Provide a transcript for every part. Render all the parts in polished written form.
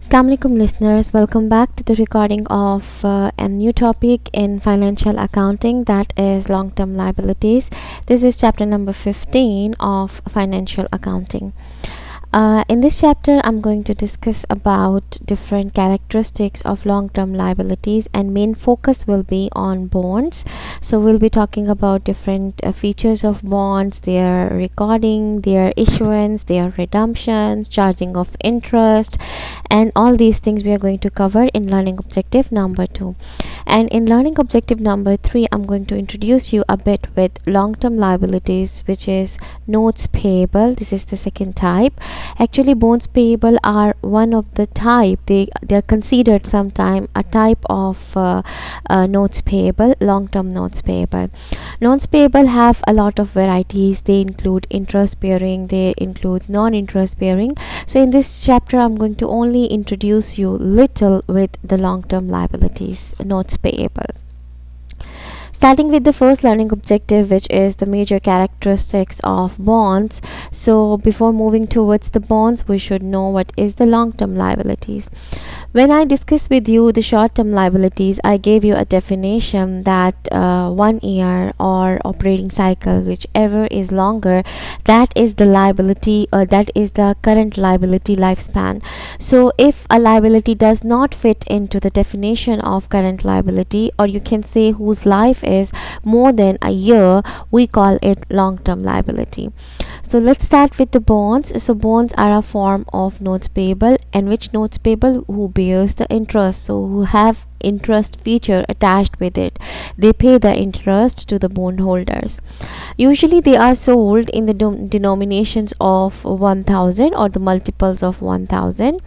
Assalamu alaikum listeners, welcome back to the recording of a new topic in financial accounting, that is long-term liabilities. This is chapter number 15 of financial accounting. In this chapter, I'm going to discuss about different characteristics of long-term liabilities, and main focus will be on bonds. So we'll be talking about different features of bonds, their recording, their issuance, their redemptions, charging of interest, and all these things we are going to cover in learning objective number 2. And in learning objective number 3, I'm going to introduce you a bit with long-term liabilities, which is notes payable. This is the second type. Actually, bonds payable are one of the type. They are considered sometime a type of notes payable, long-term notes payable. Notes payable have a lot of varieties. They include interest bearing, they include non-interest bearing. So in this chapter, I'm going to only introduce you little with the long-term liabilities, notes payable. Starting with the first learning objective, which is the major characteristics of bonds. So before moving towards the bonds, we should know what is the long-term liabilities. When I discussed with you the short-term liabilities, I gave you a definition that 1 year or operating cycle, whichever is longer, that is the liability, or that is the current liability lifespan. So if a liability does not fit into the definition of current liability, or you can say whose life is more than a year, we call it long-term liability. So let's start with the bonds. So bonds are a form of notes payable, and which notes payable? Who bears the interest, so who have interest feature attached with it. They pay the interest to the bondholders. Usually they are sold in the denominations of 1000 or the multiples of 1000.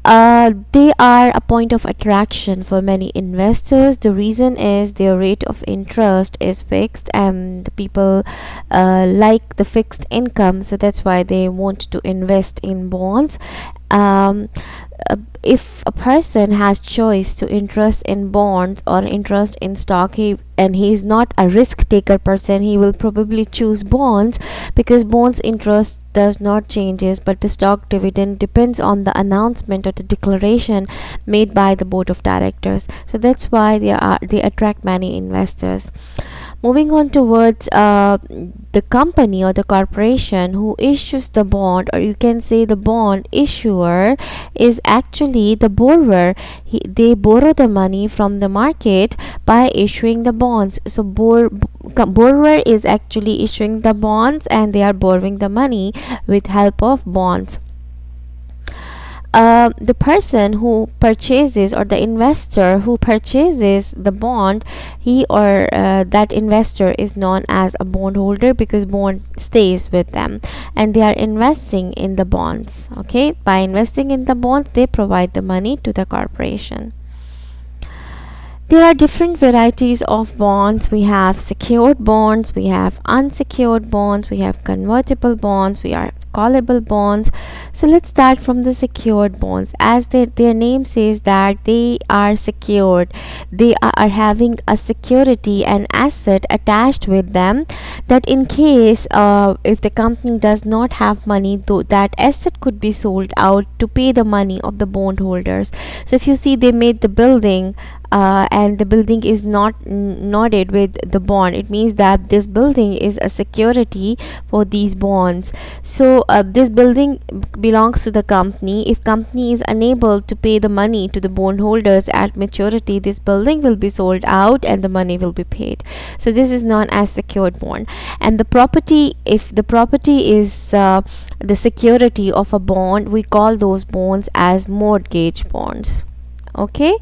They are a point of attraction for many investors. The reason is their rate of interest is fixed, and the people like the fixed income, so that's why they want to invest in bonds. If a person has choice to interest in bonds or interest in stock, and he is not a risk taker person, he will probably choose bonds, because bonds interest does not changes, but the stock dividend depends on the announcement or the declaration made by the board of directors. So that's why they attract many investors. Moving on towards the company or the corporation who issues the bond, or you can say the bond issuer is actually the borrower. They borrow the money from the market by issuing the bonds. So borrower is actually issuing the bonds, and they are borrowing the money with help of bonds. The person who purchases, or the investor who purchases the bond, he or that investor is known as a bondholder, because bond stays with them and they are investing in the bonds. Okay, by investing in the bonds, they provide the money to the corporation. There are different varieties of bonds. We have secured bonds, we have unsecured bonds, we have convertible bonds, we have callable bonds. So let's start from the secured bonds. As their name says that they are secured, they are having a security, an asset attached with them, that in case if the company does not have money, though that asset could be sold out to pay the money of the bondholders. So if you see, they made the building, and the building is not nodded with the bond, it means that this building is a security for these bonds. So this building belongs to the company. If company is unable to pay the money to the bondholders at maturity, this building will be sold out and the money will be paid. So this is known as secured bond. And the property, if the property is the security of a bond, we call those bonds as mortgage bonds. Okay.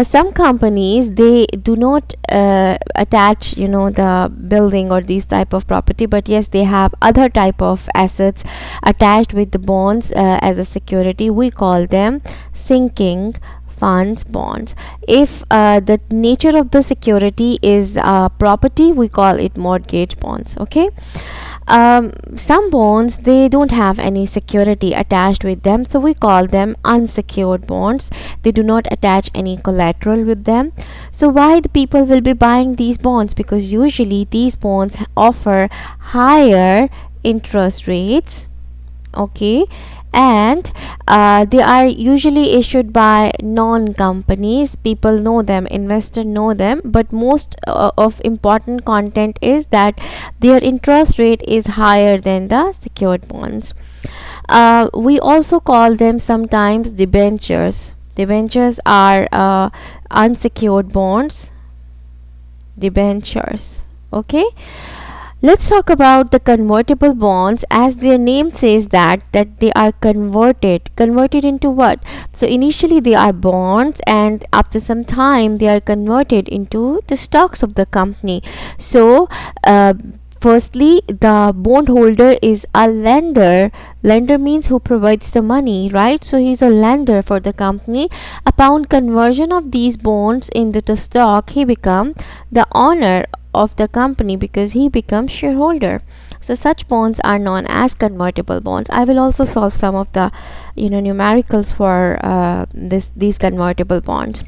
Some companies, they do not attach the building or these type of property, but yes, they have other type of assets attached with the bonds as a security. We call them sinking funds bonds. If the nature of the security is property, we call it mortgage bonds. Okay. Some bonds, they don't have any security attached with them, so we call them unsecured bonds. They do not attach any collateral with them. So why the people will be buying these bonds? Because usually these bonds offer higher interest rates, okay, and they are usually issued by non-companies. People know them, investors know them, but most of important content is that their interest rate is higher than the secured bonds. We also call them sometimes debentures. Debentures are unsecured bonds. Debentures. Okay, let's talk about the convertible bonds. As their name says, that they are converted into what? So initially they are bonds, and after some time they are converted into the stocks of the company. So firstly, the bondholder is a lender. Lender means who provides the money, right? So he's a lender for the company. Upon conversion of these bonds into the stock, he become the owner of the company because he becomes shareholder. So such bonds are known as convertible bonds. I will also solve some of the numericals for these convertible bonds.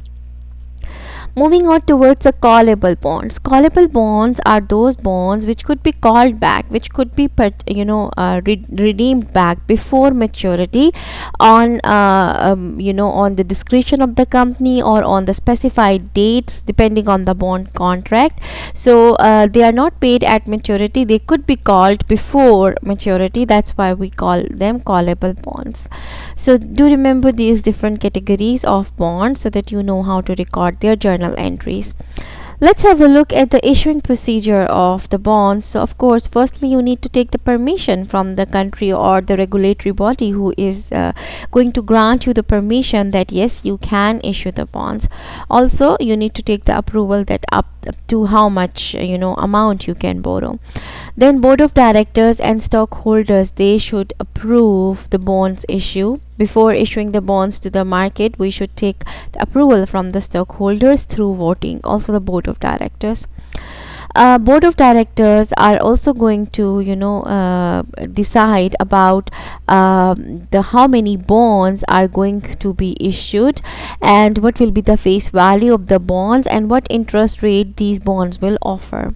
Moving on towards the callable bonds. Callable bonds are those bonds which could be called back, which could be redeemed back before maturity on on the discretion of the company or on the specified dates depending on the bond contract. So they are not paid at maturity. They could be called before maturity. That's why we call them callable bonds. So do remember these different categories of bonds so that you know how to record their journal entries. Let's have a look at the issuing procedure of the bonds. So of course, firstly you need to take the permission from the country or the regulatory body who is going to grant you the permission that yes, you can issue the bonds. Also you need to take the approval that up to how much amount you can borrow. Then board of directors and stockholders, they should approve the bonds issue. Before issuing the bonds to the market, we should take the approval from the stockholders through voting. Also the board of directors. Board of directors are also going to decide about the how many bonds are going to be issued and what will be the face value of the bonds and what interest rate these bonds will offer.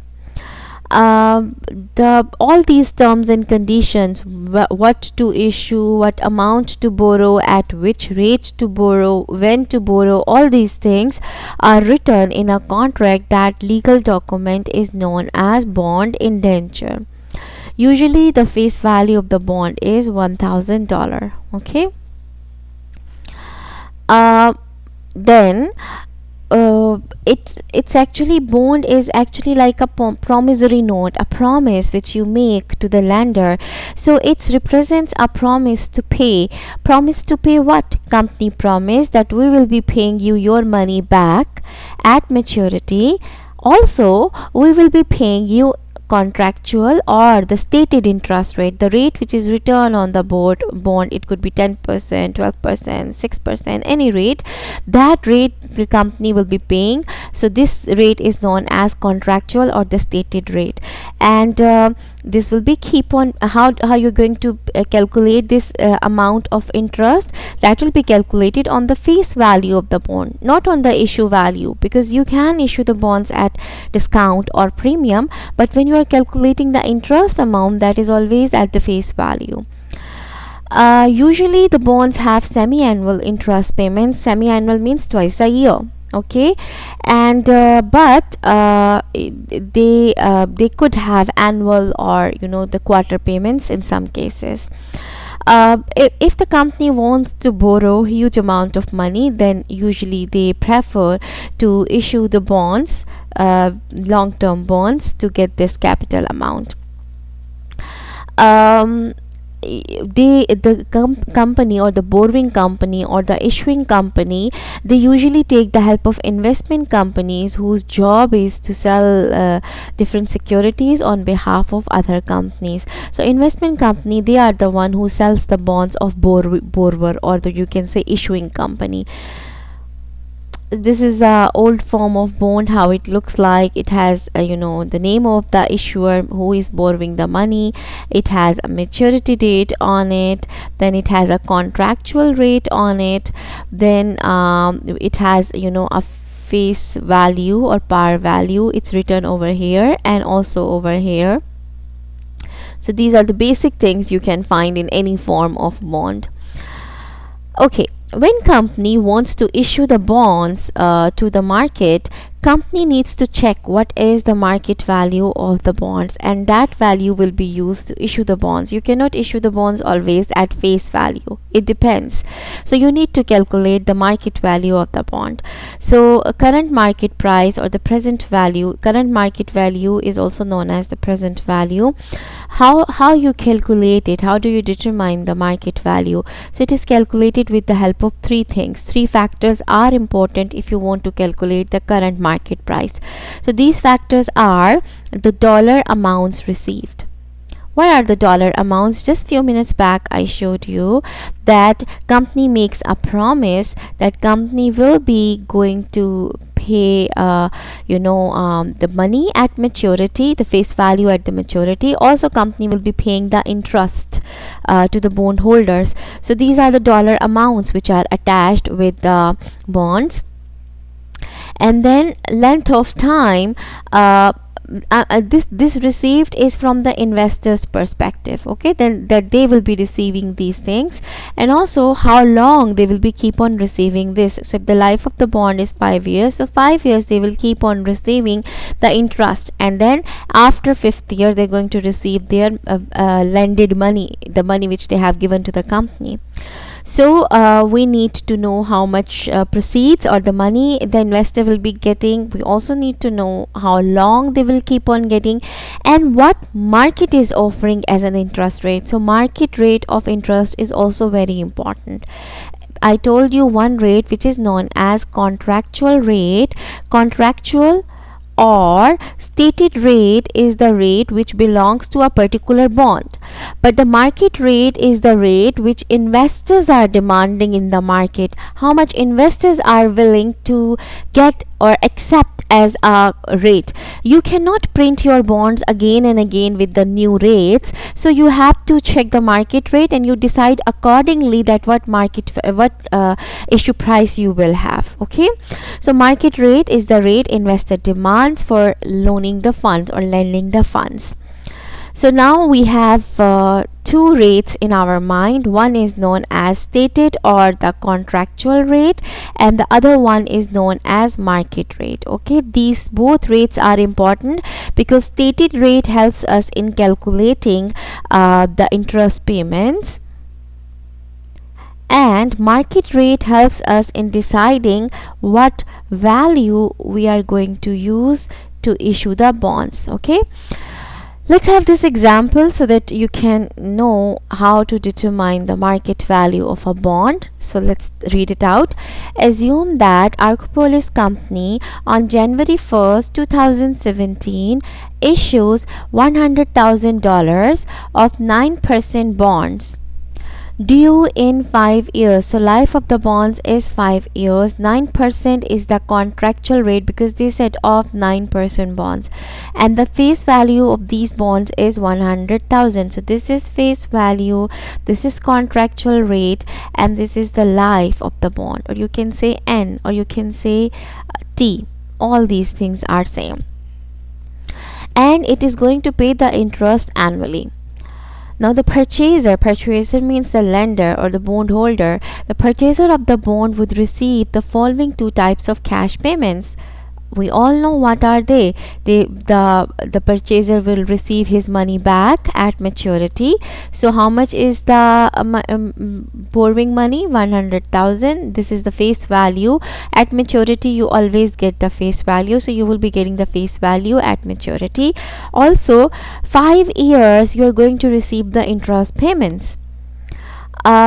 All these terms and conditions, what to issue, what amount to borrow, at which rate to borrow, when to borrow, all these things are written in a contract. That legal document is known as bond indenture. Usually the face value of the bond is $1,000. Okay. Then it's actually bond is actually like a promissory note, a promise which you make to the lender. So it represents a promise to pay. Promise to pay what? Company promise that we will be paying you your money back at maturity. Also we will be paying you contractual or the stated interest rate, the rate which is written on the bond. It could be 10%, 12%, 6%, any rate. That rate the company will be paying. So this rate is known as contractual or the stated rate. And this will be keep on how you're going to calculate this amount of interest. That will be calculated on the face value of the bond, not on the issue value, because you can issue the bonds at discount or premium, but when you are calculating the interest amount, that is always at the face value. Usually the bonds have semi-annual interest payments. Semi-annual means twice a year. Okay, and but they could have annual or the quarter payments in some cases. If the company wants to borrow huge amount of money, then usually they prefer to issue the bonds, long-term bonds, to get this capital amount. The company or the borrowing company or the issuing company, they usually take the help of investment companies whose job is to sell different securities on behalf of other companies. So investment company, they are the one who sells the bonds of borrower, or you can say issuing company. This is a old form of bond, how it looks like. It has the name of the issuer who is borrowing the money. It has a maturity date on it, then it has a contractual rate on it, then it has a face value or par value. It's written over here and also over here. So these are the basic things you can find in any form of bond. Okay, when company wants to issue the bonds to the market, company needs to check what is the market value of the bonds, and that value will be used to issue the bonds. You cannot issue the bonds always at face value. It depends. So you need to calculate the market value of the bond. So a current market price, or the present value, current market value is also known as the present value. How you calculate it? How do you determine the market value? So it is calculated with the help of three things. Three factors are important if you want to calculate the current market price. So these factors are the dollar amounts received. What are the dollar amounts? Just few minutes back I showed you that company makes a promise that company will be going to pay the money at maturity, the face value at the maturity. Also company will be paying the interest to the bond holders. So these are the dollar amounts which are attached with the bonds. And then length of time, this received is from the investor's perspective. Okay, then that they will be receiving these things, and also how long they will be keep on receiving this. So if the life of the bond is 5 years, so 5 years they will keep on receiving the interest, and then after 5th year they're going to receive their lended money, the money which they have given to the company. So we need to know how much proceeds or the money the investor will be getting. We also need to know how long they will keep on getting, and what market is offering as an interest rate. So market rate of interest is also very important. I told you one rate which is known as contractual rate. Contractual or stated rate is the rate which belongs to a particular bond, but the market rate is the rate which investors are demanding in the market. How much investors are willing to get or accept as a rate. You cannot print your bonds again and again with the new rates, so you have to check the market rate and you decide accordingly that what issue price you will have. Okay, so market rate is the rate investor demands for loaning the funds or lending the funds. So now we have two rates in our mind. One is known as stated or the contractual rate, and the other one is known as market rate. Okay, these both rates are important because stated rate helps us in calculating the interest payments, and market rate helps us in deciding what value we are going to use to issue the bonds. Okay, let's have this example so that you can know how to determine the market value of a bond. So let's read it out. Assume that Arcopolis Company on January 1st 2017 issues $100,000 of 9% bonds due in 5 years. So life of the bonds is 5 years. 9% is the contractual rate because they said of 9% bonds, and the face value of these bonds is 100,000. So this is face value, this is contractual rate, and this is the life of the bond, or you can say N, or you can say T. All these things are same, and it is going to pay the interest annually. Now the purchaser means the lender or the bondholder. The purchaser of the bond would receive the following two types of cash payments. We all know what are they. The purchaser will receive his money back at maturity. So how much is the borrowing money? 100,000. This is the face value. At maturity you always get the face value, so you will be getting the face value at maturity. Also 5 years you are going to receive the interest payments.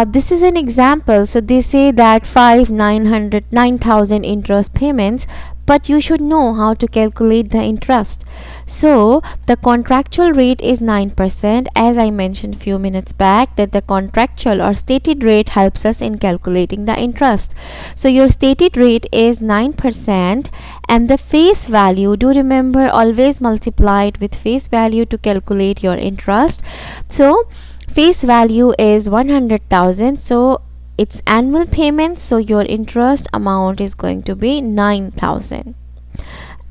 This is an example. So they say that 9,000 interest payments, but you should know how to calculate the interest. So the contractual rate is 9%. As I mentioned few minutes back, that the contractual or stated rate helps us in calculating the interest. So your stated rate is 9%, and the face value, do remember, always multiply it with face value to calculate your interest. So face value is 100,000, so it's annual payment, so your interest amount is going to be 9,000.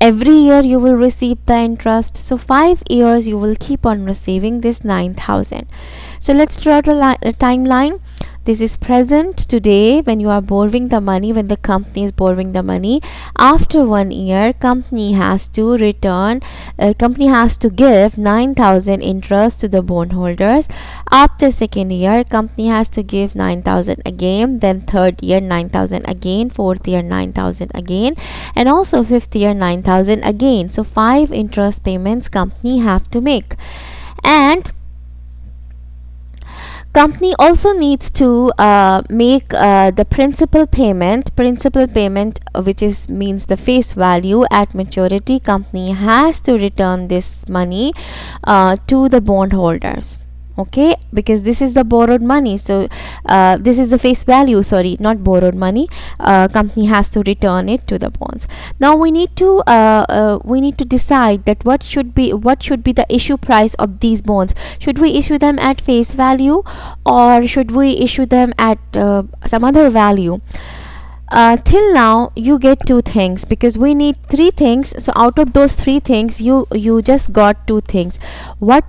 Every year you will receive the interest, so 5 years you will keep on receiving this 9,000. So let's draw the timeline. This is present today when you are borrowing the money, when the company is borrowing the money. After 1 year, company has to give 9,000 interest to the bondholders. After second year, company has to give 9,000 again, then third year 9,000 again, fourth year 9,000 again, and also fifth year 9,000 again. So 5 interest payments company have to make. And company also needs to make the principal payment, which is means the face value at maturity. Company has to return this money to the bondholders, okay, because this is the borrowed money. So this is the face value, sorry, not borrowed money. Company has to return it to the bonds. Now we need to decide that what should be the issue price of these bonds. Should we issue them at face value, or should we issue them at some other value? Till now you get 2 things, because we need 3 things. So out of those 3 things, you just got 2 things. What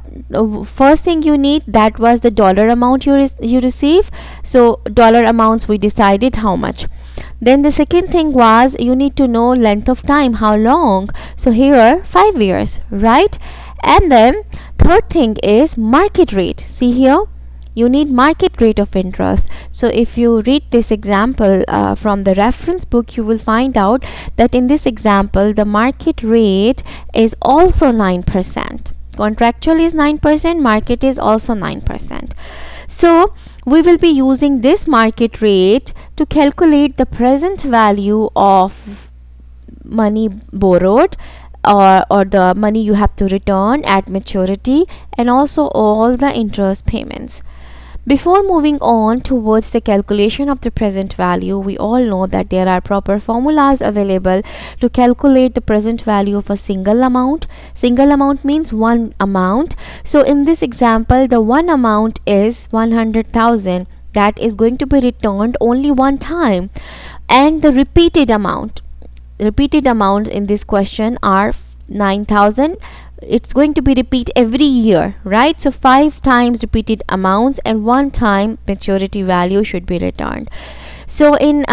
first thing you need, that was the dollar amount you receive. So dollar amounts we decided how much. Then the second thing was you need to know length of time, how long. So here 5 years, right? And then third thing is market rate. See here, you need market rate of interest. So if you read this example from the reference book, you will find out that in this example the market rate is also 9%. Contractual is 9%, market is also 9%. So we will be using this market rate to calculate the present value of money borrowed, or the money you have to return at maturity, and also all the interest payments. Before moving on towards the calculation of the present value, we all know that there are proper formulas available to calculate the present value of a single amount. Single amount means one amount. So in this example, the one amount is 100,000. That is going to be returned only one time. And the repeated amounts in this question are 9,000. It's going to be repeat every year, right? So 5 times repeated amounts and 1 time maturity value should be returned. So in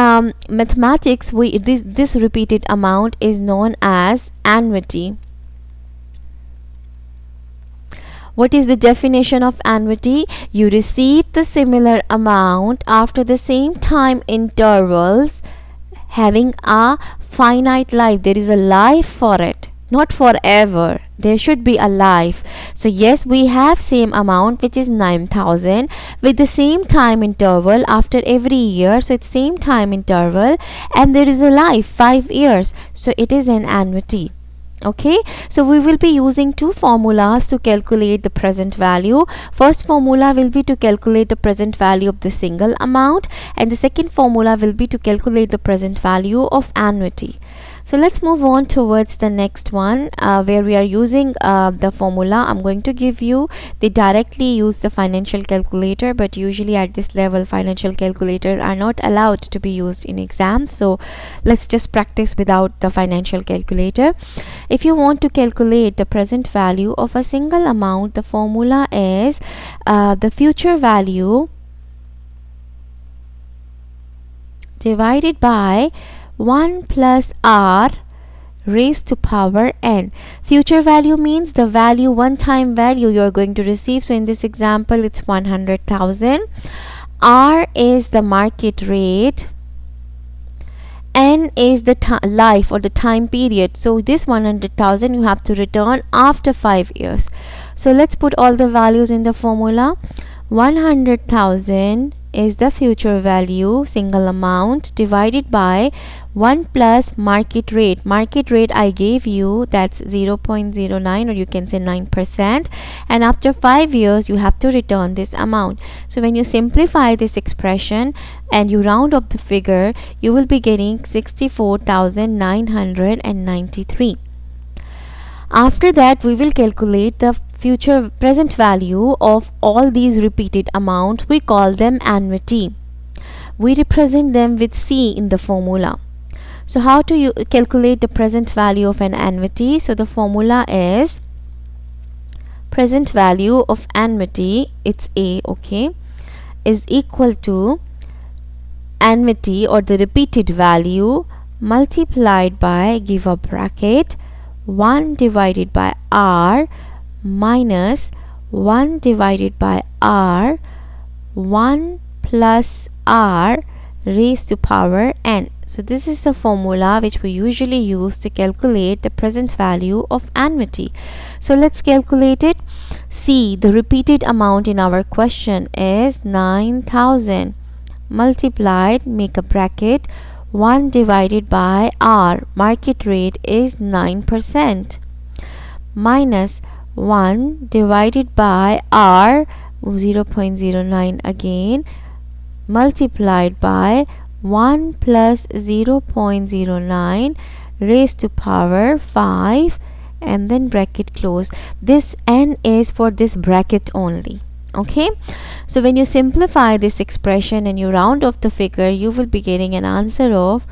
mathematics, this repeated amount is known as annuity. What is the definition of annuity? You receive the similar amount after the same time intervals, having a finite life. There is a life for it, not forever. There should be a life. So yes, we have same amount, which is 9,000, with the same time interval after every year. So it's same time interval, and there is a life, 5 years. So it is an annuity. Okay, so we will be using 2 formulas to calculate the present value. First formula will be to calculate the present value of the single amount, and the second formula will be to calculate the present value of annuity. So let's move on towards the next one, where we are using the formula. I'm going to give you, they directly use the financial calculator, but usually at this level financial calculators are not allowed to be used in exams. So let's just practice without the financial calculator. If you want to calculate the present value of a single amount, the formula is the future value divided by 1 plus r raised to power n. Future value means the value, one time value you are going to receive. So in this example, it's 100,000. R is the market rate. N is the life or the time period. So this 100,000 you have to return after 5 years. So let's put all the values in the formula. 100,000 is the future value, single amount, divided by 1 plus market rate. Market rate I gave you, that's 0.09, or you can say 9%, and after 5 years you have to return this amount. So when you simplify this expression and you round up the figure, you will be getting 64,993. After that, we will calculate the present value of all these repeated amounts. We call them annuity. We represent them with C in the formula. So how do you calculate the present value of an annuity? So the formula is present value of annuity, it's A, okay, is equal to annuity or the repeated value multiplied by, give a bracket, 1 divided by r minus 1 divided by r 1 plus r raised to power n. So this is the formula which we usually use to calculate the present value of annuity. So let's calculate it. See, the repeated amount in our question is 9,000 multiplied, make a bracket, 1 divided by r, market rate is 9%, minus 1 divided by r, 0.09 again, multiplied by 1 plus 0.09 raised to power 5, and then bracket close. This n is for this bracket only. Okay, so when you simplify this expression and you round off the figure, you will be getting an answer of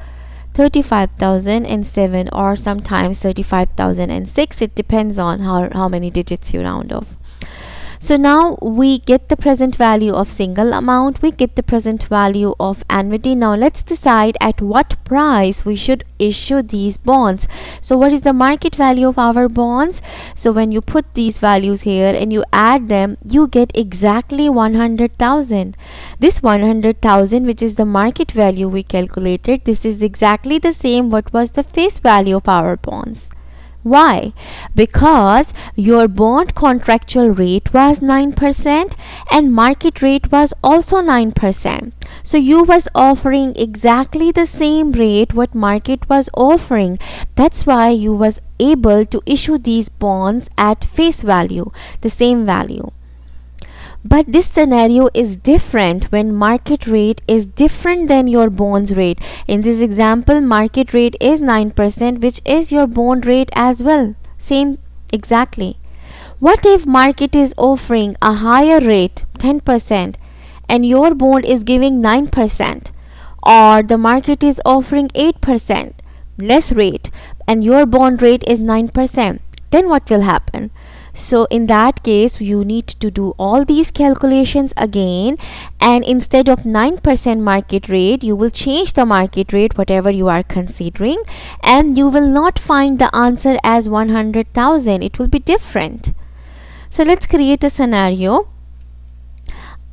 35,007 or sometimes 35,006. It depends on how many digits you round off. So now we get the present value of single amount, we get the present value of annuity. Now let's decide at what price we should issue these bonds. So what is the market value of our bonds? So when you put these values here and you add them, you get exactly 100,000. This 100,000, which is the market value we calculated, this is exactly the same what was the face value of our bonds. Why? Because your bond contractual rate was 9% and market rate was also 9%. So you was offering exactly the same rate what market was offering. That's why you was able to issue these bonds at face value, the same value. But this scenario is different when market rate is different than your bonds rate. In this example, market rate is 9%, which is your bond rate as well. Same exactly. What if market is offering a higher rate, 10%, and your bond is giving 9%? Or the market is offering 8%, less rate, and your bond rate is 9%. Then what will happen? So in that case, you need to do all these calculations again, and instead of 9% market rate, you will change the market rate whatever you are considering, and you will not find the answer as 100,000. It will be different. So let's create a scenario.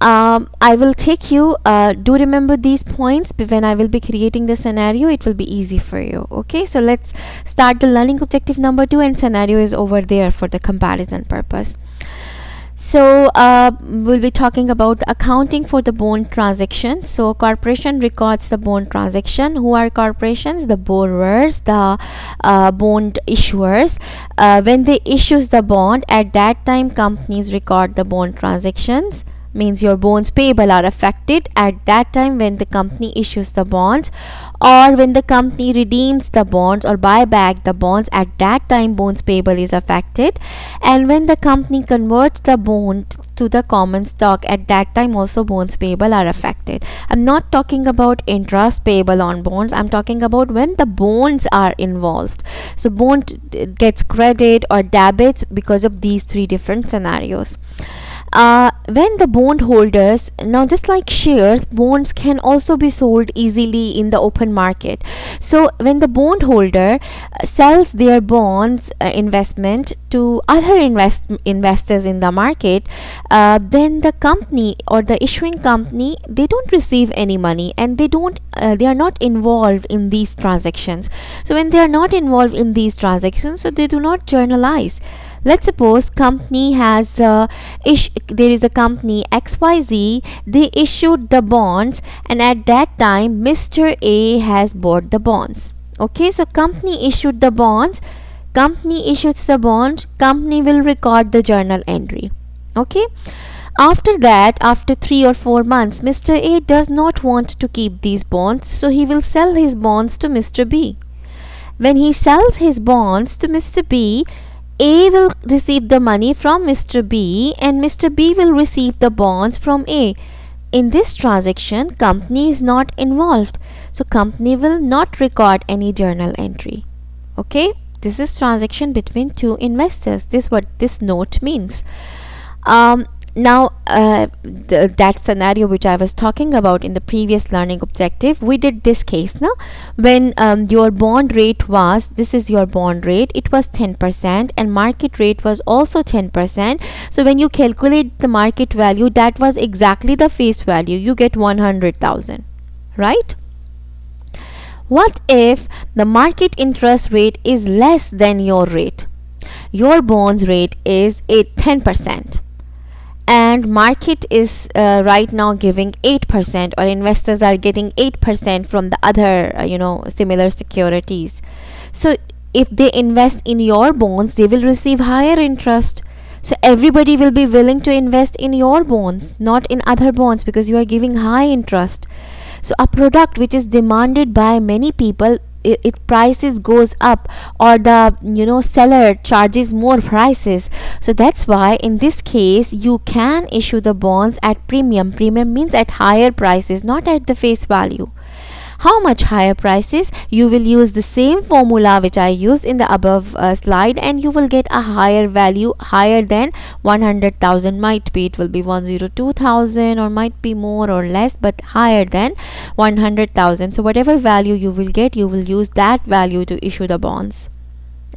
I will take you, do remember these points when I will be creating the scenario. It will be easy for you. Okay, so let's start the learning objective number 2, and scenario is over there for the comparison purpose. So we'll be talking about accounting for the bond transaction. So corporation records the bond transaction. Who are corporations? The borrowers, the bond issuers. When they issues the bond, at that time companies record the bond transactions. Means your bonds payable are affected at that time when the company issues the bonds, or when the company redeems the bonds or buy back the bonds, at that time bonds payable is affected. And when the company converts the bond to the common stock, at that time also bonds payable are affected. I'm not talking about interest payable on bonds, I'm talking about when the bonds are involved. So bond gets credit or debits because of these three different scenarios. When the bond holders, now just like shares, bonds can also be sold easily in the open market. So when the bond holder sells their bonds investment to other investors in the market, then the company or the issuing company, they don't receive any money, and they are not involved in these transactions. So when they are not involved in these transactions, so they do not journalize. Let's suppose company has there is a company XYZ, they issued the bonds, and at that time Mr. A has bought the bonds. Okay, so company issued the bonds, company issues the bond, company will record the journal entry. Okay, after that, after 3 or 4 months, Mr. A does not want to keep these bonds, so he will sell his bonds to Mr. B. When he sells his bonds to Mr. B, A will receive the money from Mr. B, and Mr. B will receive the bonds from A. In this transaction, company is not involved, so company will not record any journal entry. Okay, this is transaction between two investors. This is what this note means. Now that scenario which I was talking about in the previous learning objective, we did this case now when your bond rate was, this is your bond rate, it was 10% and market rate was also 10%. So when you calculate the market value, that was exactly the face value, you get 100,000, right? What if the market interest rate is less than your rate? Your bonds rate is 10% and market is right now giving 8%, or investors are getting 8% from the other similar securities. So if they invest in your bonds, they will receive higher interest. So everybody will be willing to invest in your bonds, not in other bonds, because you are giving high interest. So a product which is demanded by many people, it prices goes up, or the seller charges more prices. So that's why in this case you can issue the bonds at premium. Premium means at higher prices, not at the face value. How much higher prices? You will use the same formula which I used in the above slide, and you will get a higher value, higher than 100,000. Might be it will be 102,000, or might be more or less, but higher than 100,000. So whatever value you will get, you will use that value to issue the bonds.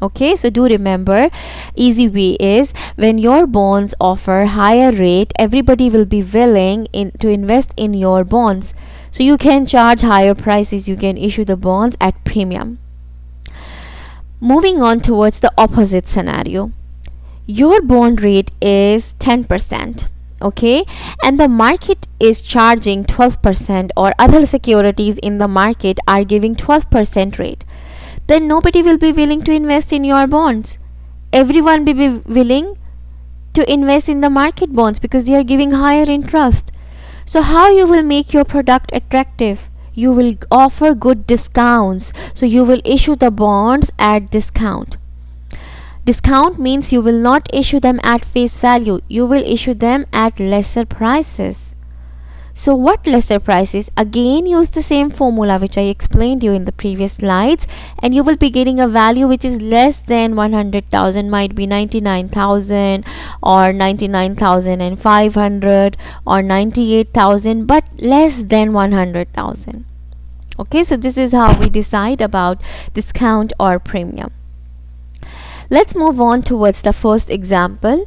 Okay, so do remember, easy way is when your bonds offer higher rate, everybody will be willing to invest in your bonds. So you can charge higher prices, you can issue the bonds at premium. Moving on towards the opposite scenario. Your bond rate is 10%, okay, and the market is charging 12%, or other securities in the market are giving 12% rate. Then nobody will be willing to invest in your bonds. Everyone will be willing to invest in the market bonds because they are giving higher interest. So how you will make your product attractive? You will offer good discounts. So you will issue the bonds at discount. Discount means you will not issue them at face value. You will issue them at lesser prices. So what lesser prices? Again, use the same formula which I explained you in the previous slides, and you will be getting a value which is less than 100,000. Might be 99,000 or 99,500 or 98,000, but less than 100,000. Okay, so this is how we decide about discount or premium. Let's move on towards the first example.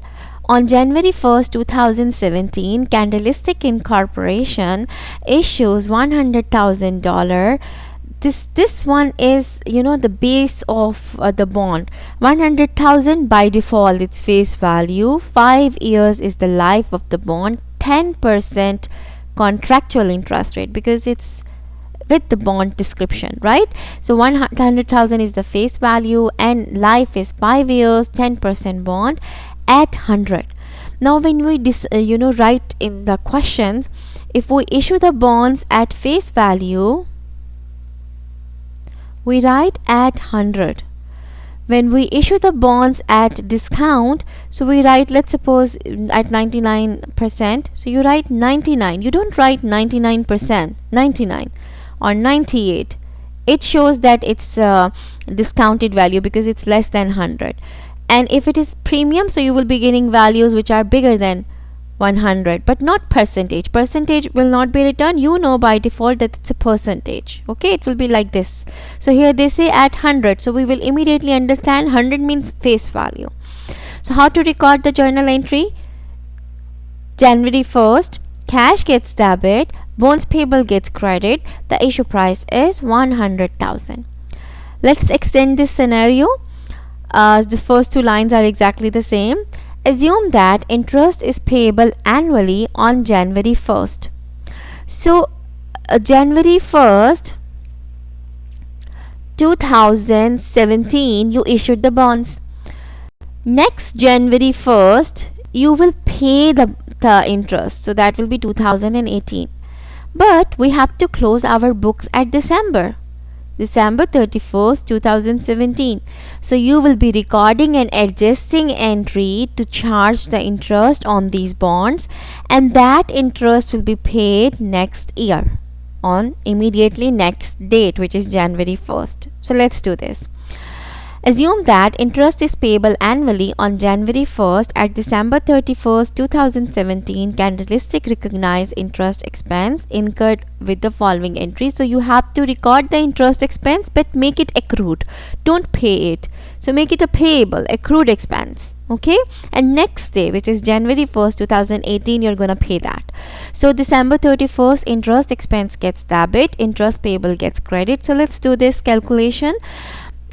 On January 1st, 2017, Candlestick Incorporation issues $100,000. This one is the base of the bond. 100,000 by default, its face value. 5 years is the life of the bond. 10% contractual interest rate, because it's with the bond description, right? So 100,000 is the face value and life is 5 years, 10% bond at 100. Now when we write in the questions, if we issue the bonds at face value, we write at 100. When we issue the bonds at discount, so we write, let's suppose at 99%, so you write 99. You don't write 99%, 99 or 98. It shows that it's a discounted value because it's less than 100. And if it is premium, so you will be getting values which are bigger than 100, but not percentage. Percentage will not be returned. By default that it's a percentage. Okay, it will be like this. So here they say at 100, so we will immediately understand 100 means face value. So how to record the journal entry? January 1st, cash gets debit, bonds payable gets credit, the issue price is 100,000. Let's extend this scenario. The first two lines are exactly the same. Assume that interest is payable annually on January 1st. So January 1st, 2017, you issued the bonds. Next January 1st, you will pay the interest. So that will be 2018. But we have to close our books at December 31st, 2017. So you will be recording an adjusting entry to charge the interest on these bonds, and that interest will be paid next year on immediately next date, which is January 1st. So let's do this. Assume that interest is payable annually on January 1st at December 31st, 2017. Candlestick recognize interest expense incurred with the following entry. So you have to record the interest expense but make it accrued. Don't pay it. So make it a payable, accrued expense. Okay, and next day, which is January 1st 2018, you're gonna pay that. So December 31st, interest expense gets debit, interest payable gets credit. So let's do this calculation.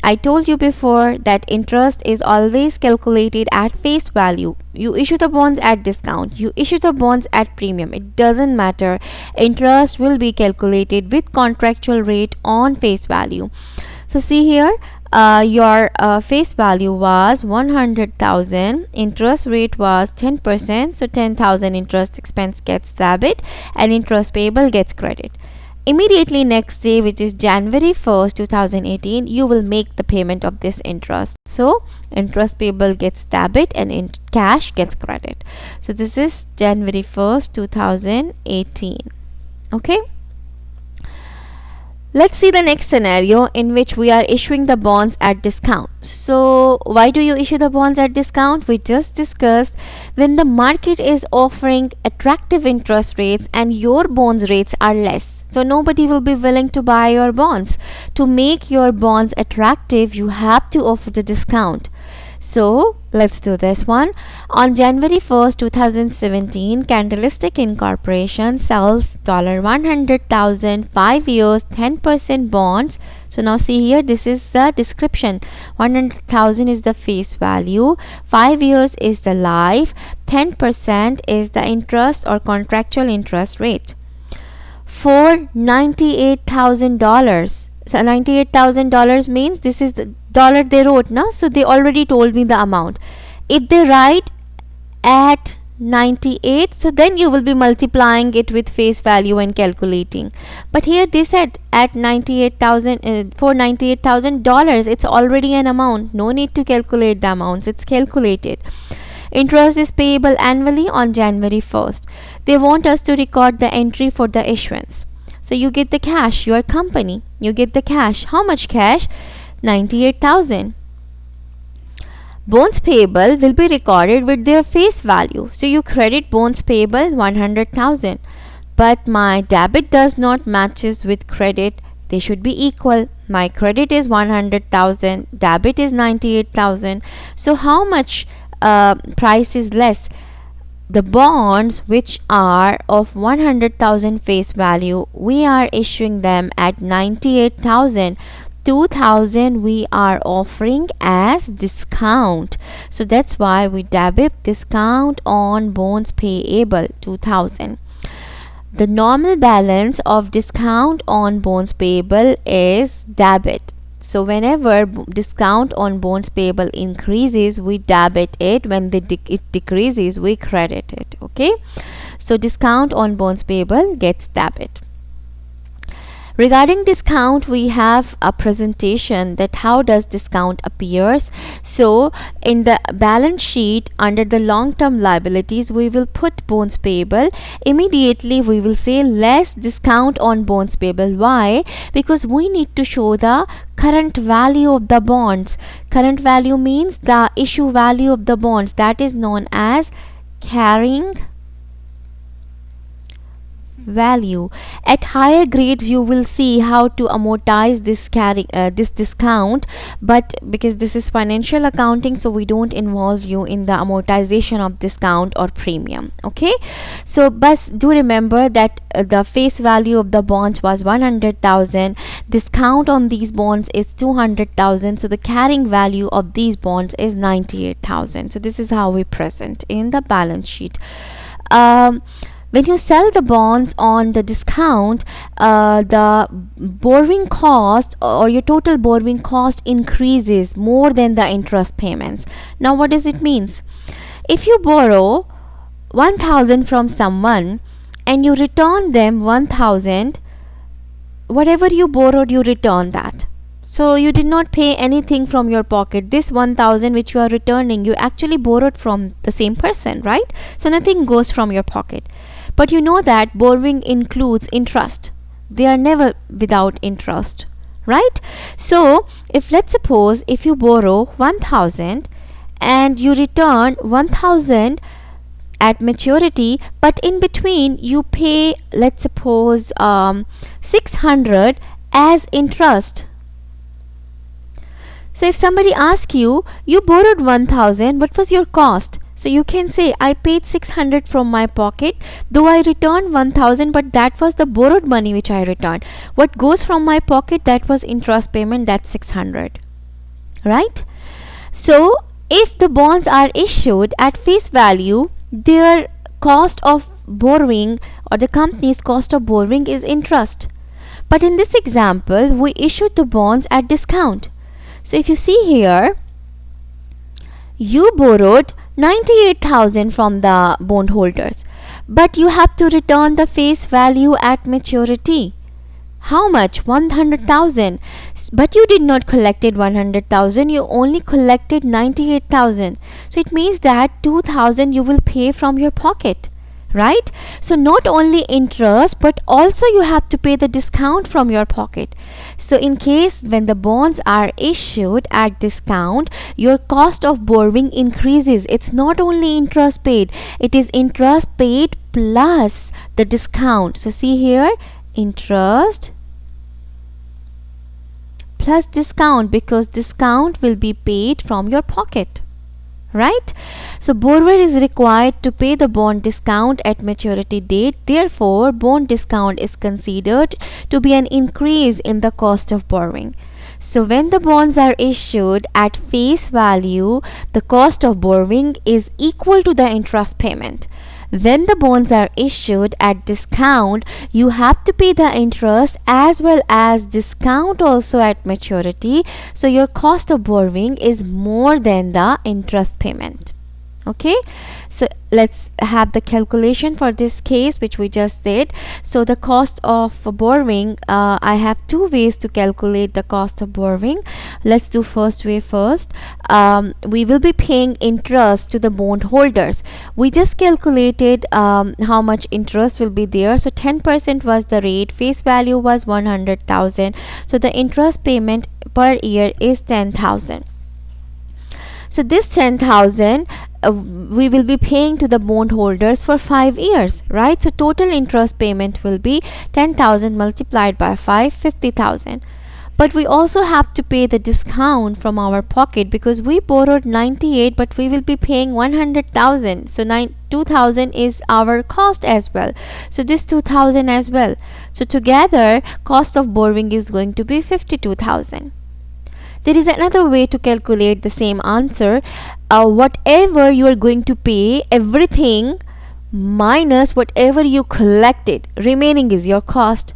I told you before that interest is always calculated at face value. You issue the bonds at discount, you issue the bonds at premium, it doesn't matter. Interest will be calculated with contractual rate on face value. So see here, your face value was 100,000, interest rate was 10%, so 10,000 interest expense gets debit and interest payable gets credit. Immediately next day, which is January 1st 2018, you will make the payment of this interest. So interest payable gets debit and in cash gets credit. So this is January 1st 2018. Okay, let's see the next scenario in which we are issuing the bonds at discount. So why do you issue the bonds at discount? We just discussed, when the market is offering attractive interest rates and your bonds rates are less, so nobody will be willing to buy your bonds. To make your bonds attractive, you have to offer the discount. So let's do this one. On January 1st 2017, Candlestick Incorporation sells $100,000 5 years 10% bonds. So now see here, this is the description. 100,000 is the face value, 5 years is the life, 10% is the interest or contractual interest rate, for $98,000. So $98,000 means this is the dollar they wrote, na? So they already told me the amount. If they write at 98, so then you will be multiplying it with face value and calculating. But here they said at 98,000, for $98,000, it's already an amount. No need to calculate the amounts, it's calculated. Interest is payable annually on January 1st. They want us to record the entry for the issuance. So you get the cash, your company, you get the cash. How much cash? 98,000. Bonds payable will be recorded with their face value. So you credit bonds payable 100,000. But my debit does not matches with credit. They should be equal. My credit is 100,000, debit is 98,000. So how much price is less? The bonds which are of 100,000 face value, we are issuing them at 98,000. 2,000 we are offering as discount. So that's why we debit discount on bonds payable 2,000. The normal balance of discount on bonds payable is debit. So whenever discount on bonds payable increases, we debit it. When it decreases, we credit it. Okay, so discount on bonds payable gets debit. Regarding discount, we have a presentation that how does discount appears. So in the balance sheet under the long-term liabilities, we will put bonds payable. Immediately we will say less discount on bonds payable. Why? Because we need to show the current value of the bonds. Current value means the issue value of the bonds, that is known as carrying value. At higher grades you will see how to amortize this discount, but because this is financial accounting, so we don't involve you in the amortization of discount or premium. Okay, so but do remember that the face value of the bonds was 100,000, discount on these bonds is 200,000, so the carrying value of these bonds is 98,000. So this is how we present in the balance sheet. When you sell the bonds on the discount, the borrowing cost or your total borrowing cost increases more than the interest payments. Now what does it means? If you borrow 1,000 from someone and you return them 1,000, whatever you borrowed, you return that. So you did not pay anything from your pocket. This 1,000 which you are returning, you actually borrowed from the same person, right? So nothing goes from your pocket. But you know that borrowing includes interest. They are never without interest, right? So if let's suppose if you borrow 1000 and you return 1000 at maturity, but in between you pay, let's suppose 600 as interest. So if somebody asks you, you borrowed 1000, what was your cost? So you can say, I paid 600 from my pocket, though I returned 1000, but that was the borrowed money which I returned. What goes from my pocket, that was interest payment, that's 600, right? So if the bonds are issued at face value, their cost of borrowing or the company's cost of borrowing is interest. But in this example, we issued the bonds at discount. So if you see here, you borrowed 98,000 from the bondholders, but you have to return the face value at maturity. How much? 100,000. But you did not collected 100,000, you only collected 98,000. So it means that 2,000 you will pay from your pocket, right? So not only interest, but also you have to pay the discount from your pocket. So in case when the bonds are issued at discount, your cost of borrowing increases. It's not only interest paid, it is interest paid plus the discount. So see here, interest plus discount, because discount will be paid from your pocket, right? So borrower is required to pay the bond discount at maturity date. Therefore, bond discount is considered to be an increase in the cost of borrowing. So when the bonds are issued at face value, the cost of borrowing is equal to the interest payment. When the bonds are issued at discount, you have to pay the interest as well as discount also at maturity. So your cost of borrowing is more than the interest payment. Okay, so let's have the calculation for this case which we just did. So the cost of borrowing, I have two ways to calculate the cost of borrowing. Let's do first way first. We will be paying interest to the bondholders. We just calculated how much interest will be there. So 10% was the rate, face value was 100,000. So the interest payment per year is 10,000. So this 10,000 we will be paying to the bondholders for 5 years, right? So total interest payment will be 10,000 multiplied by 5, 50,000. But we also have to pay the discount from our pocket because we borrowed 98, but we will be paying 100,000. So 2,000 is our cost as well. So this 2,000 as well. So together cost of borrowing is going to be 52,000. There is another way to calculate the same answer. Whatever you are going to pay, everything minus whatever you collected, remaining is your cost.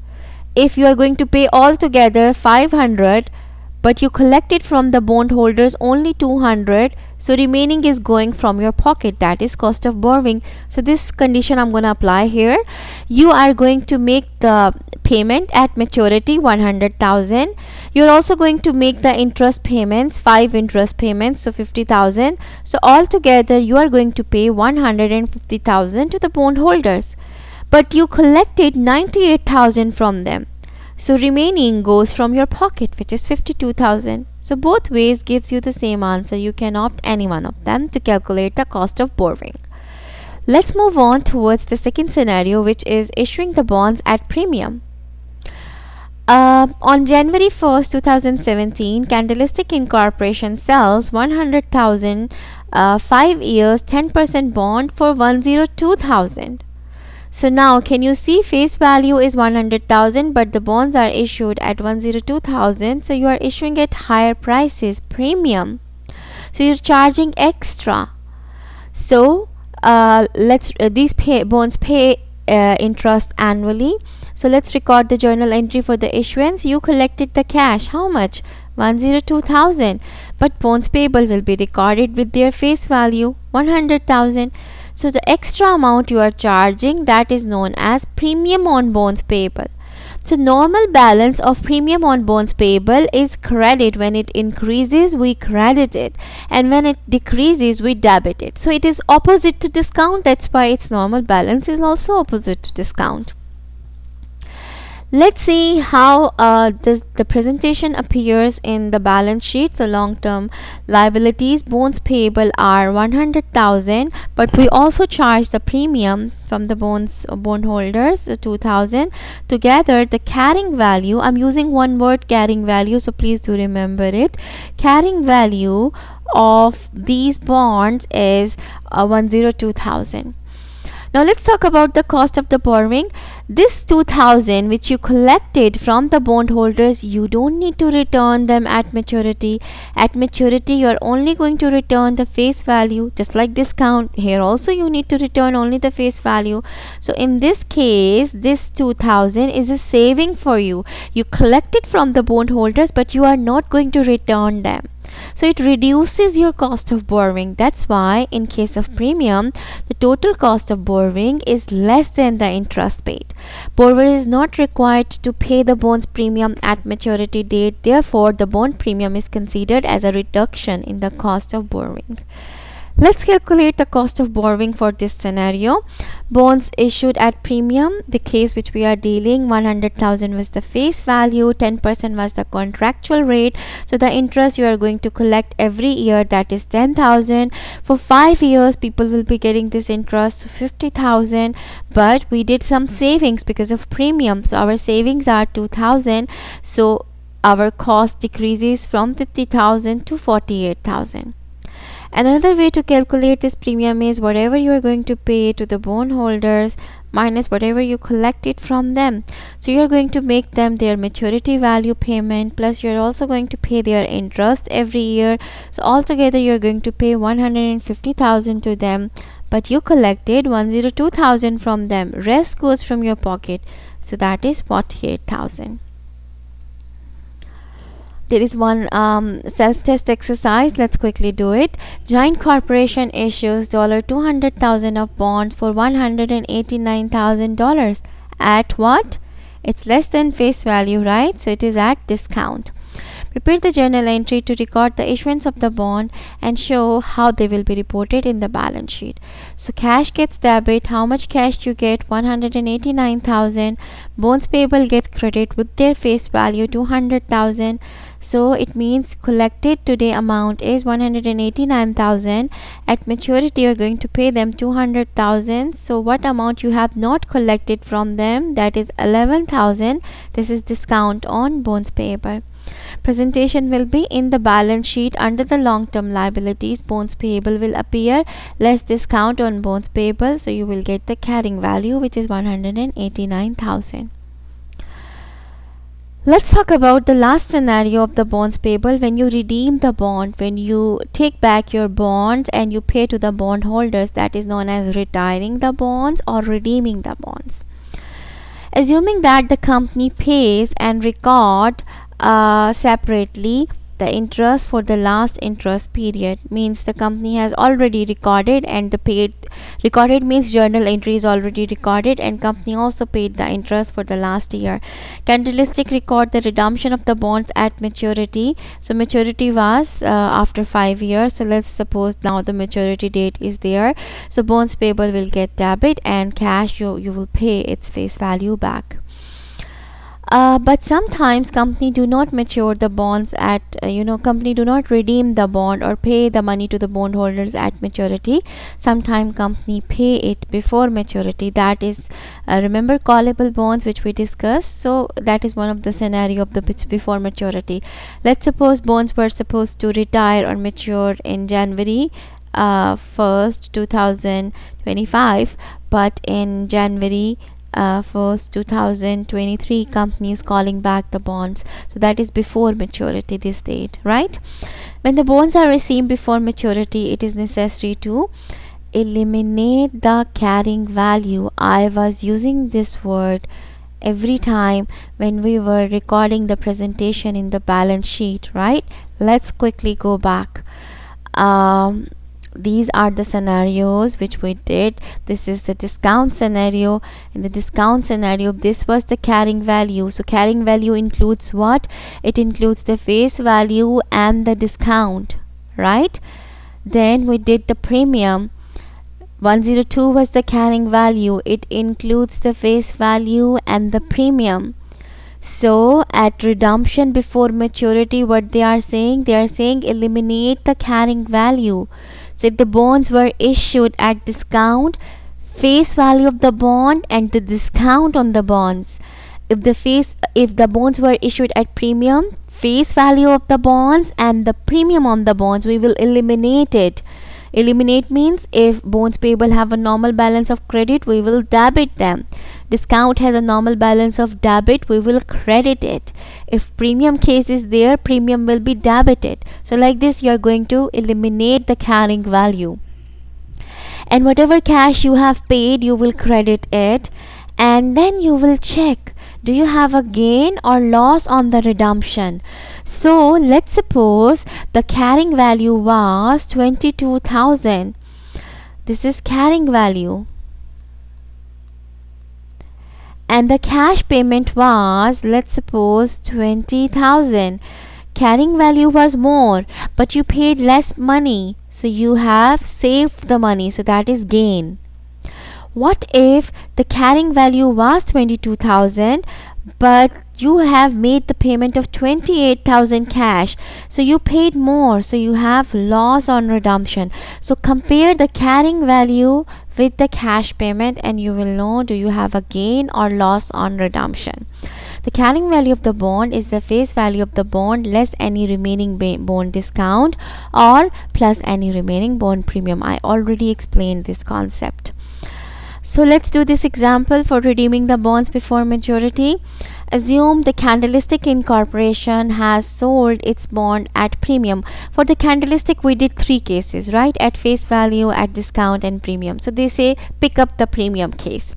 If you are going to pay all together 500, but you collected from the bondholders only 200, so remaining is going from your pocket, that is cost of borrowing. So this condition I'm going to apply here. You are going to make the payment at maturity 100,000. You're also going to make the interest payments, 5 interest payments, so 50,000. So altogether you are going to pay 150,000 to the bondholders, but you collected 98,000 from them. So remaining goes from your pocket, which is 52,000. So both ways gives you the same answer. You can opt any one of them to calculate the cost of borrowing. Let's move on towards the second scenario, which is issuing the bonds at premium. On January 1st, 2017, Candlestick Incorporation sells 100,000 5 years 10% bond for 102,000. So now can you see face value is 100,000, but the bonds are issued at 102,000. So you are issuing at higher prices, premium. So you're charging extra. So these bonds pay interest annually. So let's record the journal entry for the issuance. You collected the cash. How much? 102,000. But bonds payable will be recorded with their face value 100,000. So the extra amount you are charging, that is known as premium on bonds payable. So normal balance of premium on bonds payable is credit. When it increases, we credit it, and when it decreases, we debit it. So it is opposite to discount. That's why its normal balance is also opposite to discount. Let's see how the presentation appears in the balance sheet. So long-term liabilities, bonds payable are 100,000, but we also charge the premium from the bondholders 2,000. Together the carrying value, I'm using one word, carrying value, so please do remember it. Carrying value of these bonds is 102,000. Now let's talk about the cost of the borrowing. This 2000 which you collected from the bondholders, you don't need to return them at maturity. At maturity you are only going to return the face value, just like discount. Here also you need to return only the face value. So in this case, this 2000 is a saving for you. You collected from the bondholders, but you are not going to return them. So it reduces your cost of borrowing. That's why in case of premium, the total cost of borrowing is less than the interest paid. Borrower is not required to pay the bond's premium at maturity date. Therefore, the bond premium is considered as a reduction in the cost of borrowing. Let's calculate the cost of borrowing for this scenario. Bonds issued at premium, the case which we are dealing, 100,000 was the face value, 10% was the contractual rate. So the interest you are going to collect every year, that is 10,000. For 5 years people will be getting this interest, 50,000. But we did some savings because of premium, so our savings are 2,000. So our cost decreases from 50,000 to 48,000. Another way to calculate this premium is whatever you are going to pay to the bondholders minus whatever you collected from them. So you are going to make them their maturity value payment, plus you are also going to pay their interest every year. So altogether you are going to pay 150,000 to them, but you collected 102,000 from them. Rest goes from your pocket, so that is 48,000. There is one self-test exercise. Let's quickly do it. Giant Corporation issues $200,000 of bonds for $189,000 at what? It's less than face value, right? So it is at discount. Prepare the journal entry to record the issuance of the bond and show how they will be reported in the balance sheet. So cash gets debit. How much cash you get? 189,000. Bonds payable gets credit with their face value 200,000. So it means collected today amount is 189,000. At maturity you are going to pay them 200,000. So what amount you have not collected from them? That is 11,000. This is discount on bonds payable. Presentation will be in the balance sheet under the long-term liabilities. Bonds payable will appear, less discount on bonds payable, so you will get the carrying value, which is 189,000. Let's talk about the last scenario of the bonds payable. When you redeem the bond, when you take back your bonds and you pay to the bondholders, that is known as retiring the bonds or redeeming the bonds. Assuming that the company pays and record separately the interest for the last interest period, means the company has already recorded, and the paid recorded means journal entry is already recorded, and company also paid the interest for the last year. Candlestick record the redemption of the bonds at maturity. So maturity was after 5 years. So let's suppose now the maturity date is there. So bonds payable will get debit, and cash you will pay its face value back. But sometimes company do not mature the bonds at company do not redeem the bond or pay the money to the bondholders at maturity. Sometimes company pay it before maturity. That is remember callable bonds which we discussed. So that is one of the scenario of the before maturity. Let's suppose bonds were supposed to retire or mature in January 1st 2025, but in January 1st 2023 company is calling back the bonds. So that is before maturity, this date, right? When the bonds are received before maturity, it is necessary to eliminate the carrying value. I was using this word every time when we were recording the presentation in the balance sheet, right? Let's quickly go back. These are the scenarios which we did. This is the discount scenario. In the discount scenario, this was the carrying value. So carrying value includes what? It includes the face value and the discount, right? Then we did the premium. 102 was the carrying value. It includes the face value and the premium. So at redemption before maturity, what they are saying? They are saying eliminate the carrying value. So if the bonds were issued at discount, face value of the bond and the discount on the bonds. If the bonds were issued at premium, face value of the bonds and the premium on the bonds, we will eliminate it. Eliminate means if bonds payable have a normal balance of credit, we will debit them. Discount has a normal balance of debit, we will credit it. If premium case is there, premium will be debited. So like this, you are going to eliminate the carrying value. And whatever cash you have paid, you will credit it, and then you will check, do you have a gain or loss on the redemption? So let's suppose the carrying value was 22,000. This is carrying value, and the cash payment was, let's suppose, 20,000. Carrying value was more, but you paid less money, so you have saved the money, so that is gain. What if the carrying value was 22,000, but you have made the payment of 28,000 cash, so you paid more, so you have loss on redemption. So compare the carrying value with the cash payment and you will know, do you have a gain or loss on redemption. The carrying value of the bond is the face value of the bond less any remaining bond discount or plus any remaining bond premium. I already explained this concept. So let's do this example for redeeming the bonds before maturity. Assume the Candlestick Incorporation has sold its bond at premium. For the Candlestick, we did 3 cases, right? At face value, at discount, and premium. So they say pick up the premium case.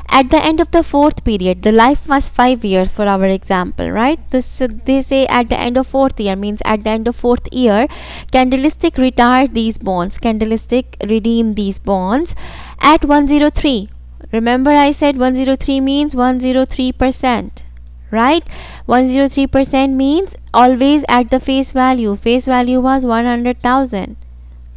At the end of the 4th period, the life was 5 years for our example, right? So they say at the end of 4th year, means at the end of 4th year, Candlestick retired these bonds. Candlestick redeemed these bonds at 103. Remember I said 103 means 103%, right? 103% means always at the face value. Face value was 100,000,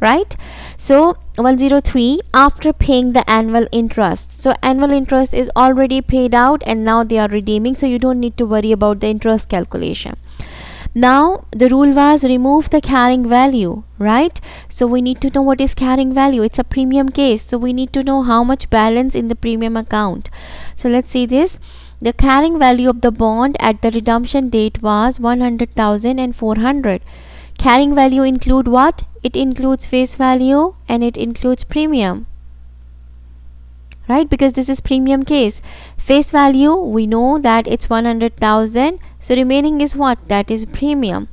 right? So 103 after paying the annual interest. So annual interest is already paid out and now they are redeeming, so you don't need to worry about the interest calculation. Now the rule was remove the carrying value, right? So we need to know what is carrying value. It's a premium case, so we need to know how much balance in the premium account. So let's see this. The carrying value of the bond at the redemption date was 100,000 and 400. Carrying value include what? It includes face value and it includes premium, right? Because this is premium case. Face value, we know that it's 100,000, so remaining is what? That is premium.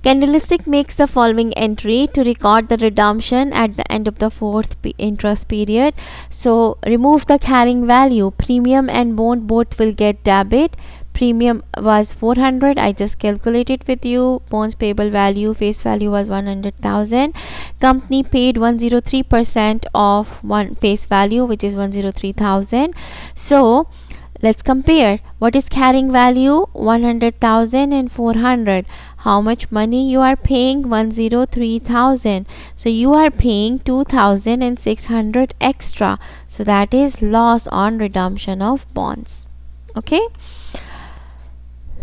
Candlestick makes the following entry to record the redemption at the end of the 4th interest period. So remove the carrying value. Premium and bond both will get debit. Premium was 400, I just calculated with you. Bonds payable value, face value was 100,000. Company paid 103% of one face value, which is 103,000. So let's compare. What is carrying value? 100,000 and 400. How much money you are paying? 103,000. So you are paying 2,600 extra. So that is loss on redemption of bonds. Okay.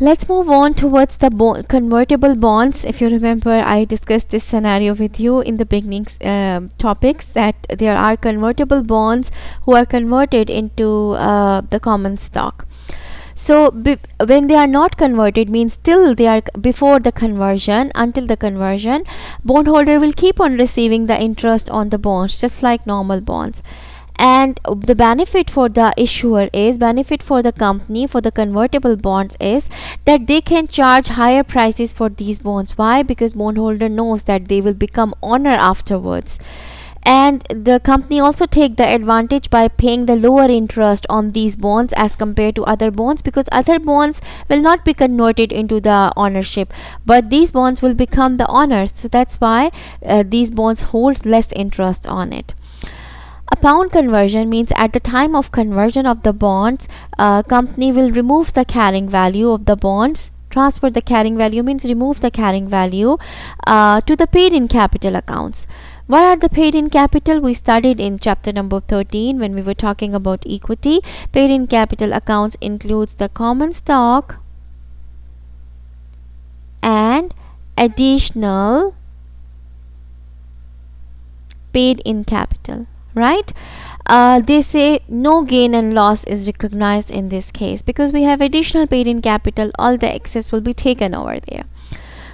Let's move on towards the convertible bonds. If you remember, I discussed this scenario with you in the beginning topics, that there are convertible bonds who are converted into the common stock. So when they are not converted, means still they are before the conversion, until the conversion, bondholder will keep on receiving the interest on the bonds just like normal bonds. And the benefit for the issuer is, benefit for the company for the convertible bonds is that they can charge higher prices for these bonds. Why? Because bondholder knows that they will become owner afterwards. And the company also take the advantage by paying the lower interest on these bonds as compared to other bonds, because other bonds will not be converted into the ownership, but these bonds will become the owners. So that's why these bonds holds less interest on it. Upon conversion means at the time of conversion of the bonds, company will remove the carrying value of the bonds. Transfer the carrying value means remove the carrying value to the paid in capital accounts. What are the paid in capital? We studied in chapter number 13 when we were talking about equity. Paid in capital accounts includes the common stock and additional paid in capital, right? They say no gain and loss is recognized in this case because we have additional paid in capital. All the excess will be taken over there.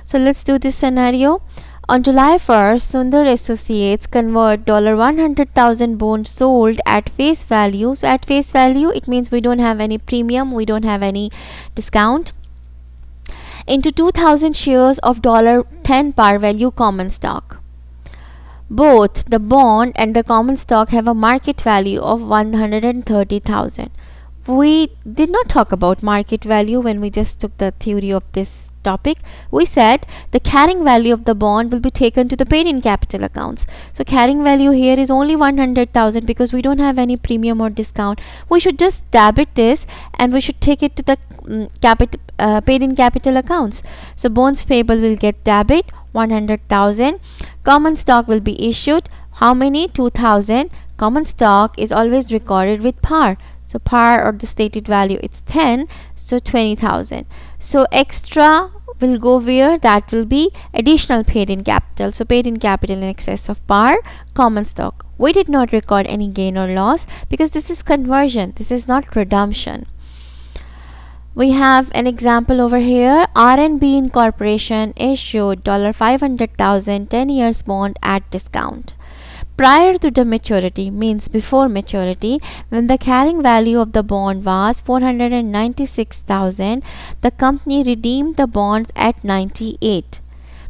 So let's do this scenario. On July 1st, Sundar Associates convert $100,000 bonds sold at face value. So at face value, it means we don't have any premium, we don't have any discount, into 2,000 shares of $10 par value common stock. Both the bond and the common stock have a market value of 130,000. We did not talk about market value when we just took the theory of this topic. We said the carrying value of the bond will be taken to the paid in capital accounts. So carrying value here is only 100,000 because we don't have any premium or discount. We should just debit this and we should take it to the paid in capital accounts. So bonds payable will get debit 100,000. Common stock will be issued. How many? 2,000. Common stock is always recorded with par. So par or the stated value it's 10. So 20,000. So extra will go where? That will be additional paid in capital. So paid in capital in excess of par, common stock. We did not record any gain or loss because this is conversion. This is not redemption. We have an example over here. R&B Incorporation issued $500,000 10 years bond at discount. Prior to the maturity, means before maturity, when the carrying value of the bond was 496,000, the company redeemed the bonds at 98.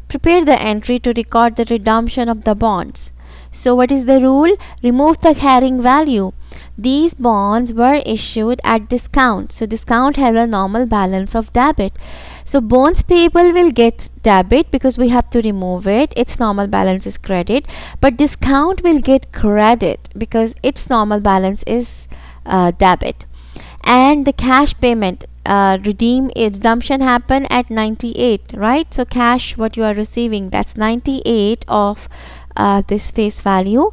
Prepare the entry to record the redemption of the bonds. So what is the rule? Remove the carrying value. These bonds were issued at discount. So discount has a normal balance of debit. So bonds payable will get debit because we have to remove it. Its normal balance is credit. But discount will get credit because its normal balance is debit. And the cash payment redemption happen at 98, right? So cash what you are receiving, that's 98 of this face value,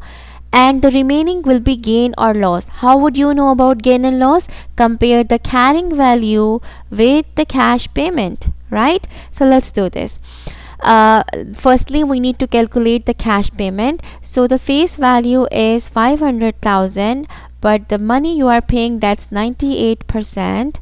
and the remaining will be gain or loss. How would you know about gain and loss? Compare the carrying value with the cash payment, right? So let's do this. Firstly, we need to calculate the cash payment. So the face value is 500,000, but the money you are paying, that's 98%,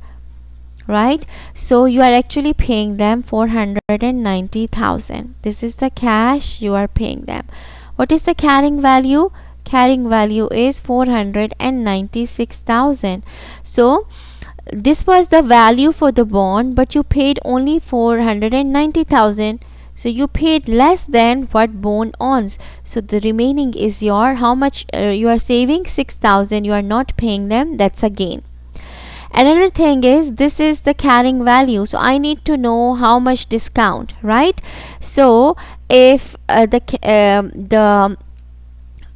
right? So you are actually paying them 490,000. This is the cash you are paying them. What is the carrying value? Carrying value is 496,000. So this was the value for the bond, but you paid only 490,000. So you paid less than what bond owns. So the remaining is your, how much you are saving? 6,000. You are not paying them. That's a gain. Another thing is, this is the carrying value, so I need to know how much discount, right? So if the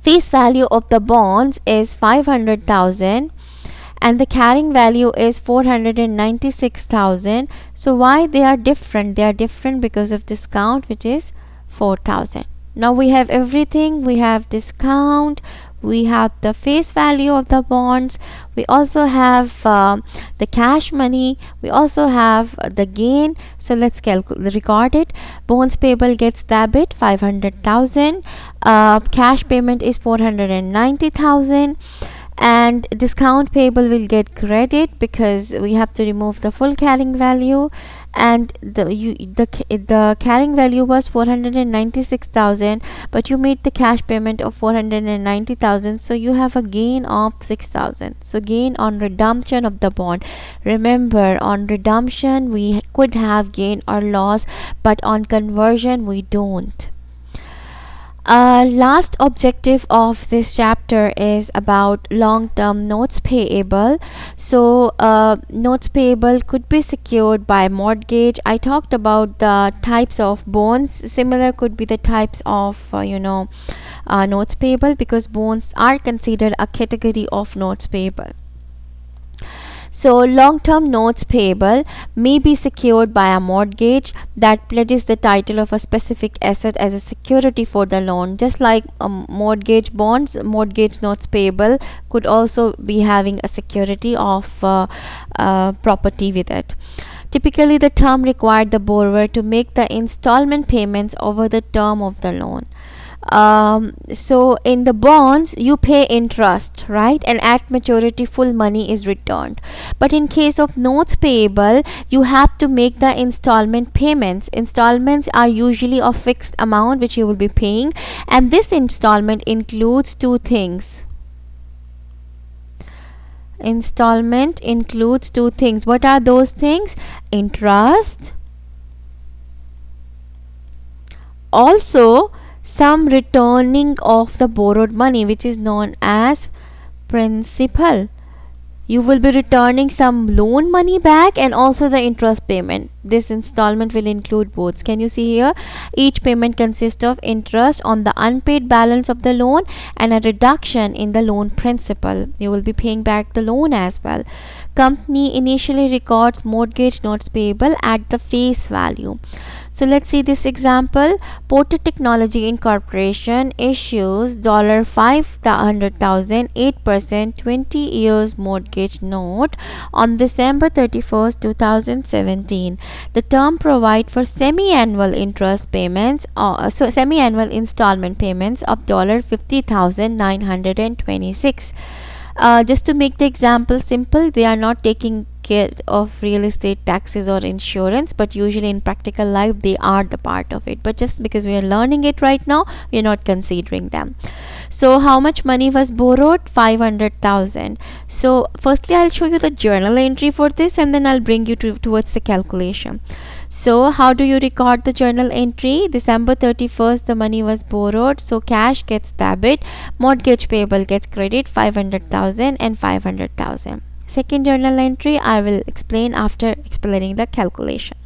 face value of the bonds is 500,000 and the carrying value is 496,000, so why they are different? They are different because of discount, which is 4,000. Now we have everything. We have discount, we have the face value of the bonds, we also have the cash money, we also have the gain. So let's record it. Bonds payable gets debit 500,000, cash payment is 490,000, and discount payable will get credit because we have to remove the full carrying value, and the carrying value was 496,000, but you made the cash payment of 490,000, so you have a gain of 6,000. So gain on redemption of the bond. Remember, on redemption we could have gain or loss, but on conversion we don't. Last objective of this chapter is about long-term notes payable. So notes payable could be secured by mortgage. I talked about the types of bonds. Similar could be the types of notes payable, because bonds are considered a category of notes payable. So, long term notes payable may be secured by a mortgage that pledges the title of a specific asset as a security for the loan. Just like mortgage bonds, mortgage notes payable could also be having a security of property with it. Typically, the term required the borrower to make the installment payments over the term of the loan. So in the bonds you pay interest, right, and at maturity full money is returned. But in case of notes payable, you have to make the installment payments. Installments are usually of fixed amount which you will be paying, and this installment includes two things. Installment includes two things. What are those things? Interest, also some returning of the borrowed money, which is known as principal. You will be returning some loan money back and also the interest payment. This installment will include both. Can you see here? Each payment consists of interest on the unpaid balance of the loan and a reduction in the loan principal. You will be paying back the loan as well. Company initially records mortgage notes payable at the face value. So let's see this example. Porter Technology Incorporation issues $500,000 8% 20 years mortgage note on December 31st, 2017. The term provides for semi-annual interest payments, semi-annual installment payments of $50,926. Just to make the example simple, they are not taking care of real estate taxes or insurance, but usually in practical life they are the part of it, but just because we are learning it right now, we are not considering them. So how much money was borrowed? 500,000. So firstly I'll show you the journal entry for this, and then I'll bring you towards the calculation. So how do you record the journal entry? December 31st the money was borrowed, so cash gets debit, mortgage payable gets credit, 500,000 and 500,000. Second journal entry I will explain after explaining the calculation.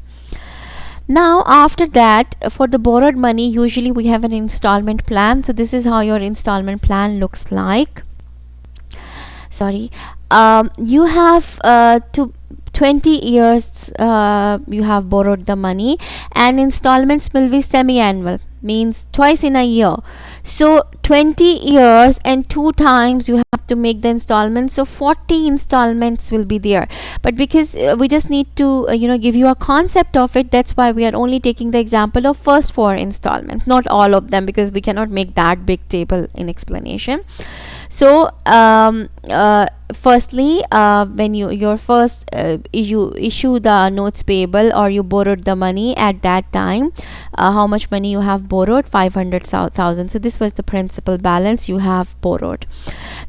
Now after that, for the borrowed money usually we have an installment plan. So this is how your installment plan looks like. You have to 20 years you have borrowed the money, and installments will be semi-annual, means twice in a year. So 20 years and 2 times you have to make the installments, so 40 installments will be there. But because we just need to give you a concept of it, that's why we are only taking the example of first 4 installments, not all of them, because we cannot make that big table in explanation. So firstly, when you issue the notes payable, or you borrowed the money at that time, how much money you have borrowed? 500,000. So this was the principal balance you have borrowed.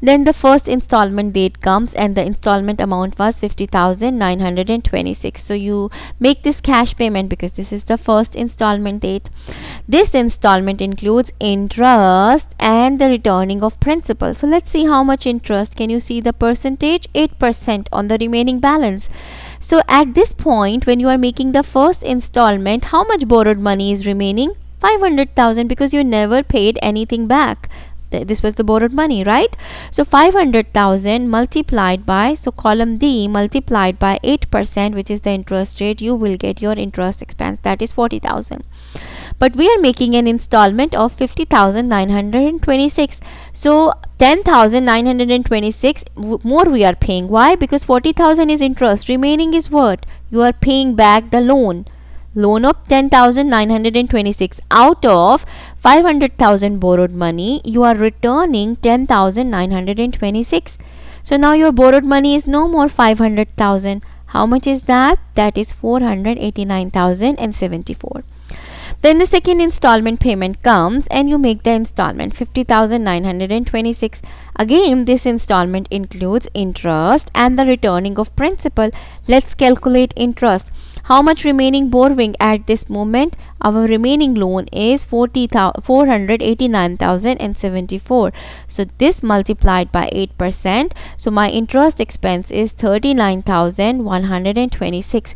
Then the first installment date comes, and the installment amount was 50,926. So you make this cash payment because this is the first installment date. This installment includes interest and the returning of principal. So let's see how much interest. Can you see the percentage? 8% on the remaining balance. So at this point, when you are making the first installment, how much borrowed money is remaining? 500,000, because you never paid anything back. This was the borrowed money, right? So 500,000 multiplied by, so column D, multiplied by 8%, which is the interest rate, you will get your interest expense, that is 40,000. But we are making an installment of 50,926. So 10,926 more we are paying. Why? Because 40,000 is interest. Remaining is what? You are paying back the loan of 10,926. Out of 500,000 borrowed money, you are returning 10,926. So now your borrowed money is no more 500,000. How much is that? That is 489,074. Then the second installment payment comes, and you make the installment 50,926. Again, this installment includes interest and the returning of principal. Let's calculate interest. How much remaining borrowing at this moment? Our remaining loan is 489,074. So this multiplied by 8%. So my interest expense is 39,126.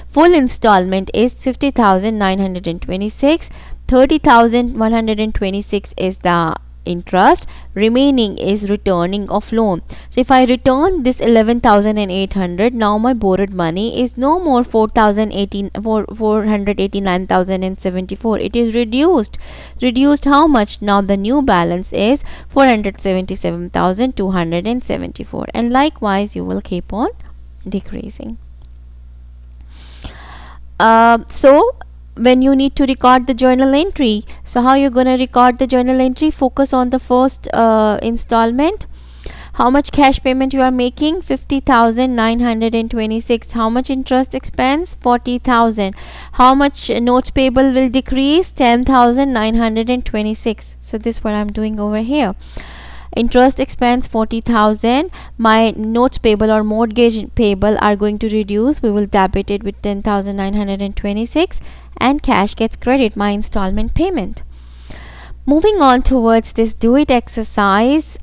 Full installment is 50,926. 30,126 is the interest, remaining is returning of loan. So if I return this 11,800, now my borrowed money is no more 489,074. It is reduced how much? Now the new balance is 477,274, and likewise you will keep on decreasing. So when you need to record the journal entry, so how you're going to record the journal entry? Focus on the first installment. How much cash payment you are making? 50,926. How much interest expense? 40,000. How much notes payable will decrease? 10,926. So this is what I'm doing over here. Interest expense 40,000. My notes payable or mortgage payable are going to reduce. We will debit it with 10,926, and cash gets credit, my installment payment. Moving on towards this do it exercise.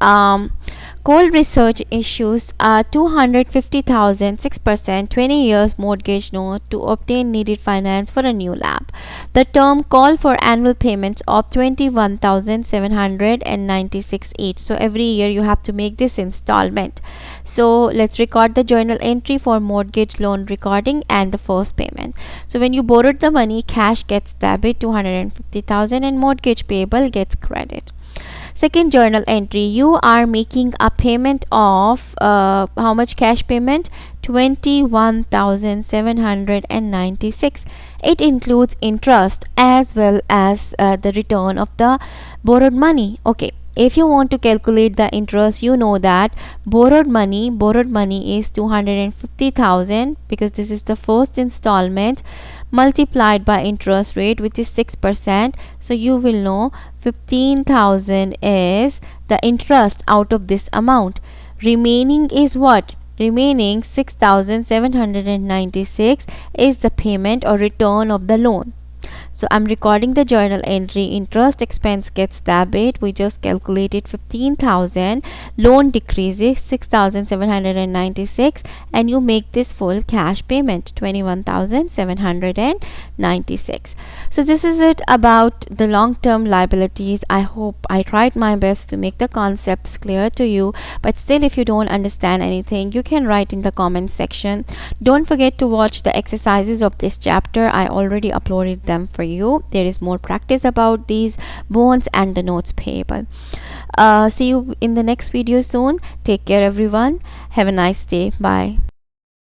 Cold research issues 250,000 6% 20 years mortgage note to obtain needed finance for a new lab. The term call for annual payments of 21,796 each. So every year you have to make this installment. So let's record the journal entry for mortgage loan recording and the first payment. So when you borrowed the money, cash gets debit 250,000 and mortgage payable gets credit. Second journal entry, you are making a payment of how much cash payment? 21,796. It includes interest as well as the return of the borrowed money. Okay, if you want to calculate the interest, you know that borrowed money is 250,000, because this is the first installment, multiplied by interest rate, which is 6%. So you will know 15,000 is the interest out of this amount. Remaining is what? Remaining 6,796 is the payment or return of the loan. So I'm recording the journal entry. Interest expense gets debit. We just calculated 15,000. Loan decreases 6,796, and you make this full cash payment 21,796. So this is it about the long-term liabilities. I hope I tried my best to make the concepts clear to you, but still if you don't understand anything, you can write in the comment section. Don't forget to watch the exercises of this chapter. I already uploaded them for you. There is more practice about these bonds and the notes payable. See you in the next video soon. Take care everyone. Have a nice day. Bye.